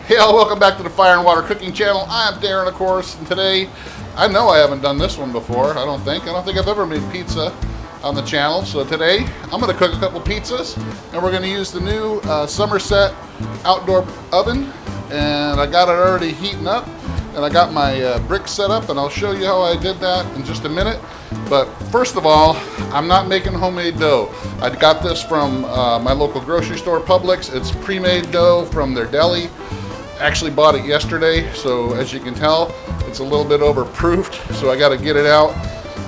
Hey all, welcome back to the Fire and Water Cooking Channel. I'm Darren, of course, and today, I know I haven't done this one before, I don't think I've ever made pizza on the channel. So today, I'm going to cook a couple pizzas, and we're going to use the new Summerset Outdoor Oven, and I got it already heating up, and I got my bricks set up, and I'll show you how I did that in just a minute. But first of all, I'm not making homemade dough. I got this from my local grocery store, Publix. It's pre-made dough from their deli. Actually bought it yesterday, so as you can tell, it's a little bit overproofed, so I got to get it out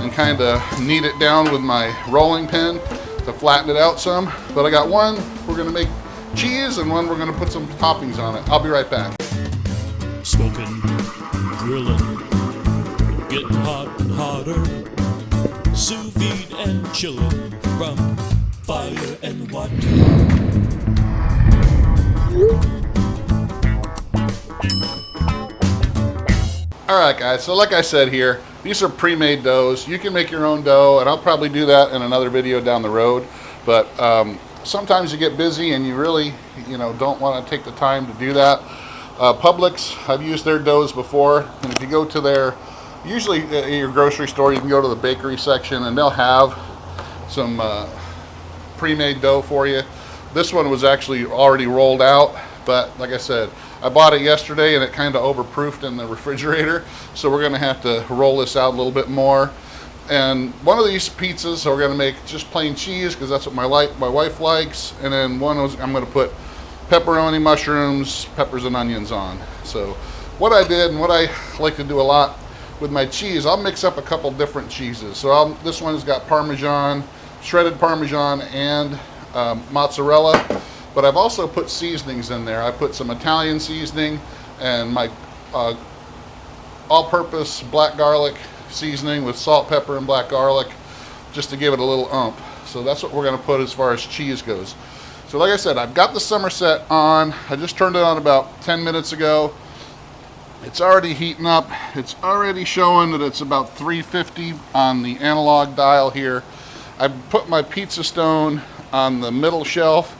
and kind of knead it down with my rolling pin to flatten it out some. But I got one we're going to make cheese, and one we're going to put some toppings on it. I'll be right back. Smoking, grilling, getting hot and hotter, sous vide and chilling from fire and water. Alright guys, so like I said here, these are pre-made doughs. You can make your own dough, and I'll probably do that in another video down the road. But sometimes you get busy and you really, don't want to take the time to do that. Publix, I've used their doughs before, and if you go to their, usually at your grocery store, you can go to the bakery section and they'll have some pre-made dough for you. This one was actually already rolled out, but like I said, I bought it yesterday and it kind of overproofed in the refrigerator, so we're going to have to roll this out a little bit more. And one of these pizzas we're going to make just plain cheese, because that's what my wife likes, and then one was I'm going to put pepperoni, mushrooms, peppers, and onions on. So what I did, and what I like to do a lot with my cheese, I'll mix up a couple different cheeses. So this one's got Parmesan, shredded Parmesan, and mozzarella. But I've also put seasonings in there. I put some Italian seasoning and my all-purpose black garlic seasoning with salt, pepper, and black garlic, just to give it a little oomph. So that's what we're going to put as far as cheese goes. So like I said, I've got the Summerset on. I just turned it on about 10 minutes ago. It's already heating up. It's already showing that it's about 350 on the analog dial here. I put my pizza stone on the middle shelf,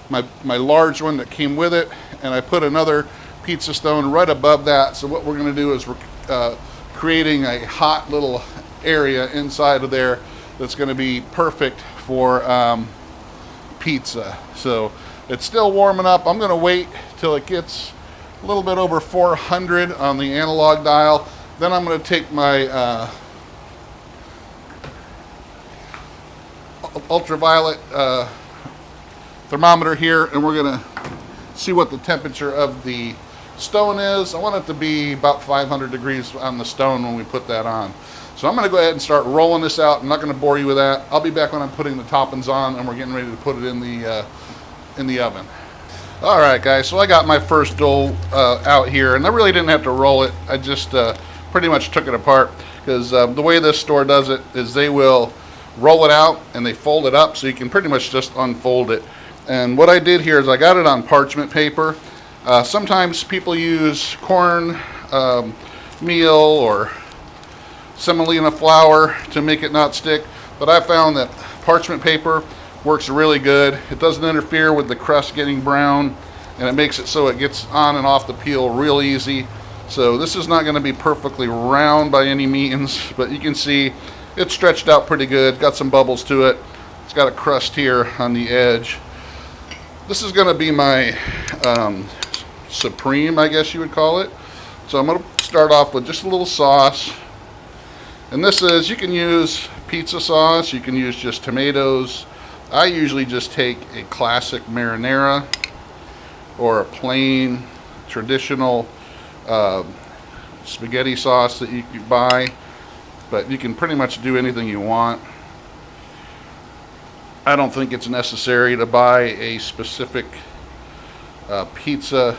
my large one that came with it, and I put another pizza stone right above that. So what we're going to do is we're creating a hot little area inside of there that's going to be perfect for pizza. So it's still warming up. I'm going to wait till it gets a little bit over 400 on the analog dial. Then I'm going to take my ultraviolet thermometer here, and we're going to see what the temperature of the stone is. I want it to be about 500 degrees on the stone when we put that on. So I'm going to go ahead and start rolling this out. I'm not going to bore you with that. I'll be back when I'm putting the toppings on and we're getting ready to put it in the oven. All right guys, so I got my first dough out here, and I really didn't have to roll it. I just pretty much took it apart, because the way this store does it is they will roll it out and they fold it up, so you can pretty much just unfold it. And what I did here is I got it on parchment paper. Sometimes people use corn meal or semolina flour to make it not stick, but I found that parchment paper works really good. It doesn't interfere with the crust getting brown, and it makes it so it gets on and off the peel real easy. So this is not going to be perfectly round by any means, but you can see it's stretched out pretty good, got some bubbles to it. It's got a crust here on the edge. This is going to be my supreme, I guess you would call it. So I'm going to start off with just a little sauce. And this is, you can use pizza sauce, you can use just tomatoes. I usually just take a classic marinara or a plain traditional spaghetti sauce that you could buy, but you can pretty much do anything you want. I don't think it's necessary to buy a specific pizza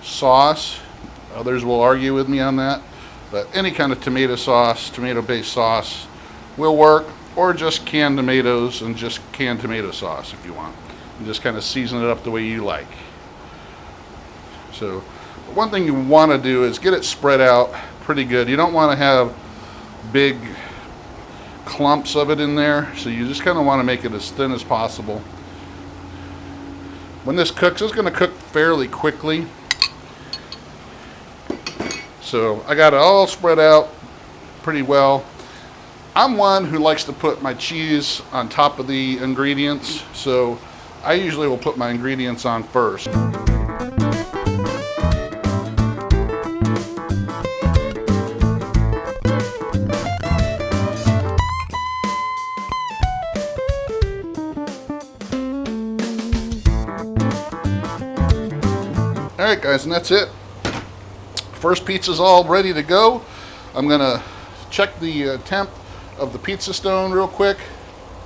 sauce. Others will argue with me on that, but any kind of tomato sauce, tomato-based sauce will work, or just canned tomatoes and just canned tomato sauce if you want. And just kind of season it up the way you like. So one thing you want to do is get it spread out pretty good. You don't want to have big clumps of it in there, so you just kind of want to make it as thin as possible. When this cooks, it's going to cook fairly quickly. So I got it all spread out pretty well. I'm one who likes to put my cheese on top of the ingredients, so I usually will put my ingredients on first. Alright guys, and that's it. First pizza's all ready to go. I'm gonna check the temp of the pizza stone real quick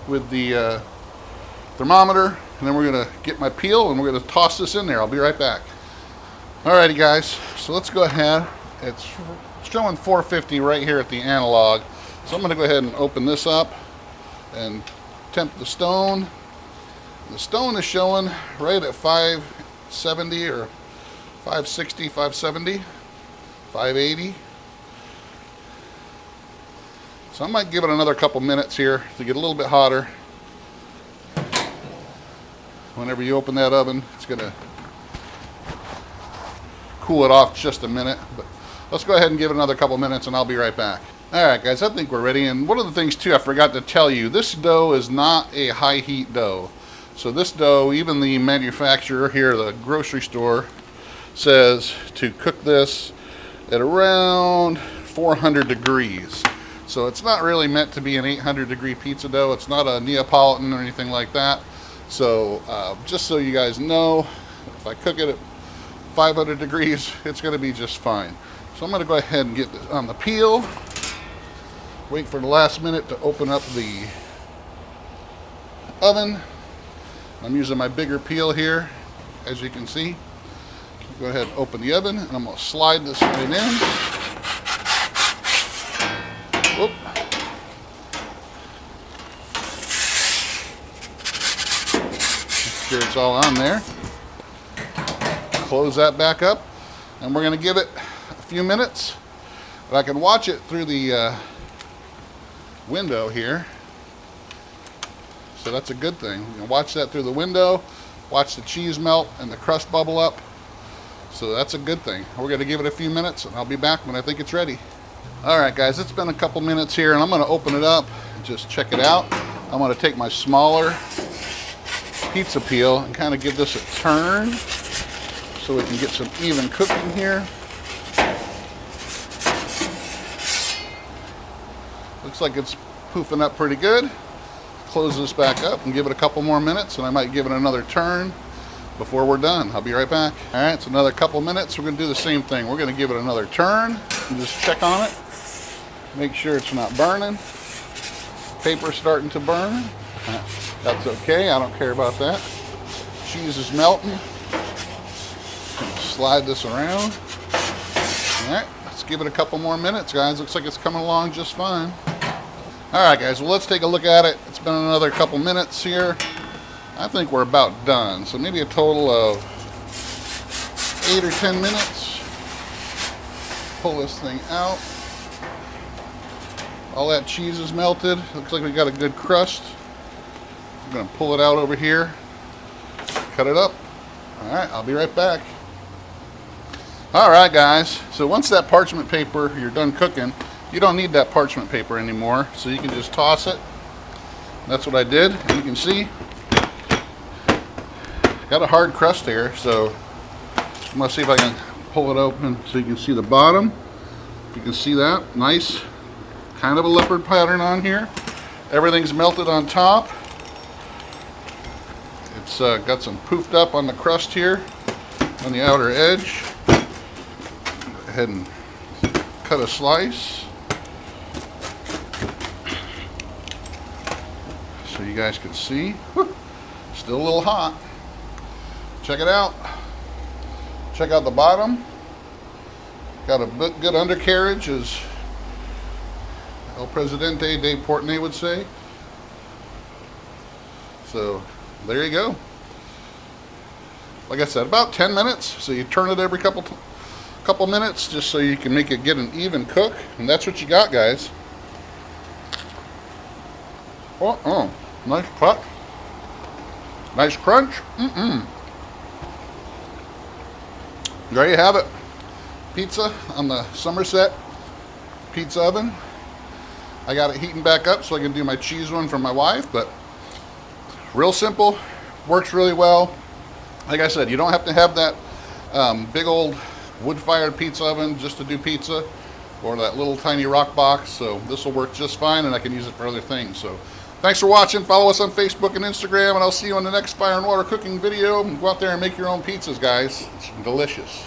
with the thermometer, and then we're gonna get my peel and we're gonna toss this in there. I'll be right back. Alrighty guys, so let's go ahead. It's showing 450 right here at the analog. So I'm gonna go ahead and open this up and temp the stone. The stone is showing right at 570 or 560, 570, 580. So I might give it another couple minutes here to get a little bit hotter. Whenever you open that oven, it's gonna cool it off just a minute, but let's go ahead and give it another couple minutes and I'll be right back. All right guys, I think we're ready. And one of the things too I forgot to tell you, this dough is not a high heat dough. So this dough, even the manufacturer here, the grocery store, says to cook this at around 400 degrees. So it's not really meant to be an 800 degree pizza dough. It's not a Neapolitan or anything like that. So just so you guys know, if I cook it at 500 degrees, it's going to be just fine. So I'm going to go ahead and get this on the peel. Wait for the last minute to open up the oven. I'm using my bigger peel here, as you can see. Go ahead and open the oven, and I'm going to slide this right in. Whoop. Make sure it's all on there. Close that back up, and we're going to give it a few minutes. But I can watch it through the window here. So that's a good thing. You can watch that through the window, watch the cheese melt and the crust bubble up. So that's a good thing. We're going to give it a few minutes and I'll be back when I think it's ready. Alright guys, it's been a couple minutes here and I'm going to open it up and just check it out. I'm going to take my smaller pizza peel and kind of give this a turn so we can get some even cooking here. Looks like it's poofing up pretty good. Close this back up and give it a couple more minutes, and I might give it another turn before we're done. I'll be right back. All right, it's another couple minutes. We're going to do the same thing. We're going to give it another turn and just check on it. Make sure it's not burning. Paper's starting to burn. That's okay. I don't care about that. Cheese is melting. Slide this around. All right, let's give it a couple more minutes, guys. Looks like it's coming along just fine. All right, guys, well, let's take a look at it. It's been another couple minutes here. I think we're about done. So maybe a total of 8 or 10 minutes. Pull this thing out. All that cheese is melted. Looks like we got a good crust. I'm gonna pull it out over here, cut it up. All right, I'll be right back. All right, guys, so once that parchment paper, you're done cooking, you don't need that parchment paper anymore, so you can just toss it. That's what I did. You can see, got a hard crust here, so I'm gonna see if I can pull it open so you can see the bottom. You can see that, nice, kind of a leopard pattern on here. Everything's melted on top. It's got some poofed up on the crust here, on the outer edge. Go ahead and cut a slice. So you guys can see. Whew, still a little hot. Check it out. Check out the bottom. Got a good undercarriage, as El Presidente de Portney would say. So there you go. Like I said, about 10 minutes. So you turn it every couple minutes just so you can make it get an even cook. And that's what you got, guys. Oh, nice cut. Nice crunch. There you have it. pizza on the Summerset pizza oven. I got it heating back up so I can do my cheese one for my wife, but real simple, works really well. Like I said, you don't have to have that big old wood-fired pizza oven just to do pizza, or that little tiny rock box. So this will work just fine, and I can use it for other things. So thanks for watching. Follow us on Facebook and Instagram, and I'll see you on the next Fire and Water cooking video. Go out there and make your own pizzas, guys. It's delicious.